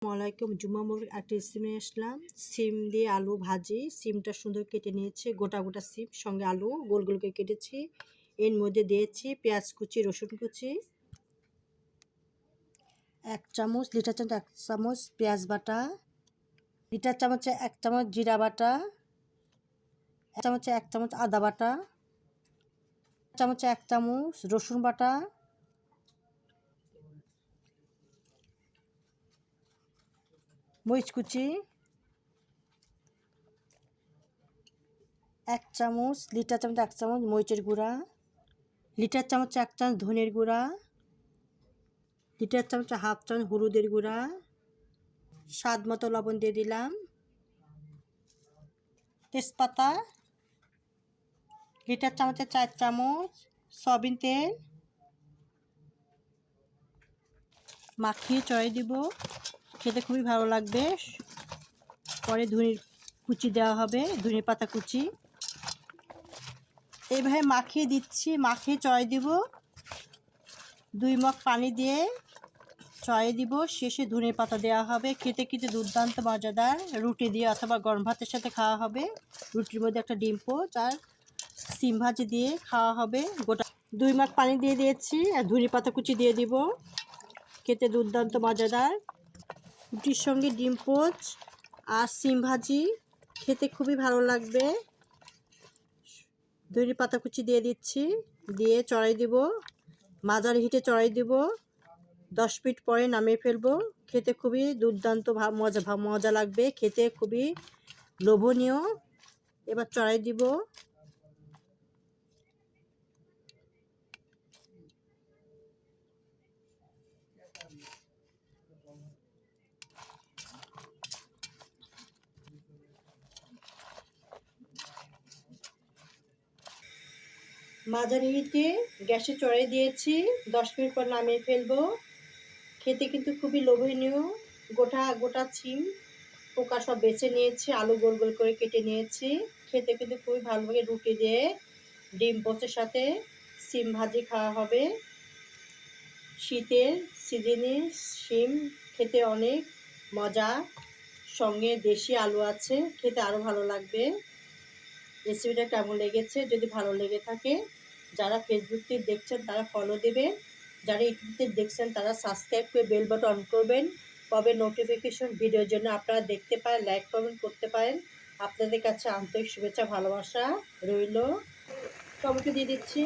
আসসালামাইকুম। জুম্মা মুরগির একটা রেসিপি নিয়ে আসলাম। সিম দিয়ে আলু ভাজি। সিমটা সুন্দর কেটে নিয়েছি, গোটা গোটা সিম, সঙ্গে আলু গোল গোল করে কেটেছি। এর মধ্যে দিয়েছি পেঁয়াজ কুচি, রসুন কুচি, 1 চামচ, লিটার চামচ 1 চামচ পেঁয়াজ বাটা, লিটার চামচে 1 চামচ জিরা বাটা, 1 চামচ আদা বাটা, 1 চামচ রসুন বাটা, মরিচ কুচি, 1 চামচ, লিটার চামচ 1 চামচ মরিচের গুঁড়া, লিটার চামচে 1 চামচ ধনের গুঁড়া, লিটার চামচে হাফ চামচ হলুদের গুঁড়া, স্বাদ মতো লবণ দিয়ে দিলাম, তেজপাতা, লিটার চামচে 4 চামচ সয়াবিন তেল মাখিয়ে চড়িয়ে দিব। খেতে খুবই ভালো লাগবে। পরে ধনে কুচি দেওয়া হবে, ধনে পাতা কুচি। এইভাবে মাখিয়ে দিচ্ছি, মাখিয়ে চড়িয়ে দিব। 2 মগ পানি দিয়ে চড়িয়ে দিব। শেষে ধনে পাতা দেওয়া হবে। খেতে কিন্তু দুর্দান্ত মজাদার। রুটি দিয়ে অথবা গরম ভাতের সাথে খাওয়া হবে। রুটির মধ্যে একটা ডিম পোচ আর সিম ভাজি দিয়ে খাওয়া হবে। গোটা 2 মগ পানি দিয়ে দিয়েছি আর ধনে পাতা কুচি দিয়ে দিব। খেতে দুর্দান্ত মজাদার। রুটির সঙ্গে ডিম পোচ আর সিম ভাজি খেতে খুবই ভালো লাগবে। ধনে পাতা কুচি দিয়ে দিচ্ছি, দিয়ে চড়াই দিব। মাঝারি হিটে চড়াই দিব। 10 মিনিট পরে নামিয়ে ফেলবো। খেতে খুবই দুর্দান্ত মজা লাগবে। খেতে খুবই লোভনীয়। এবার চড়াই দিব। মাঝারি হিটে গ্যাসে চড়াই দিয়েছি। 10 মিনিট পর নামিয়ে ফেলবো। খেতে কিন্তু খুবই লোভনীয়। গোটা গোটা সিম পোকা সব বেছে নিয়েছি, আলু গোল গোল করে কেটে নিয়েছি। খেতে কিন্তু খুবই ভালো লাগে। রুটি দিয়ে ডিম পোচের সাথে সিম ভাজি খাওয়া হবে। শীতের সিজনে সিম খেতে অনেক মজা। সঙ্গে দেশি আলু আছে, খেতে আরও ভালো লাগবে। রেসিপিটা কেমন লেগেছে? যদি ভালো লেগে থাকে, যারা ফেসবুক থেকে দেখছেন তারা ফলো দেবেন, যারা ইউটিউব থেকে দেখছেন তারা সাবস্ক্রাইব করে বেল বাটন অন করবেন। কবে নোটিফিকেশন ভিডিওর জন্য আপনারা দেখতে পারেন, লাইক কমেন্ট করতে পারেন। আপনাদের কাছে আন্তরিক শুভেচ্ছা ভালোবাসা রইল। টমেটো দিয়ে দিচ্ছি।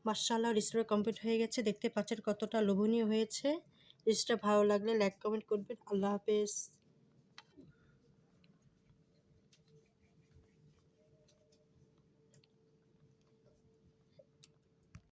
মাশাআল্লাহ, রেসিপিটা কমপ্লিট হয়ে গেছে। দেখতে পাচ্ছেন কতটা লোভনীয় হয়েছে। রেসিপিটা ভালো লাগলে লাইক কমেন্ট করবেন। আল্লাহ হাফেজ।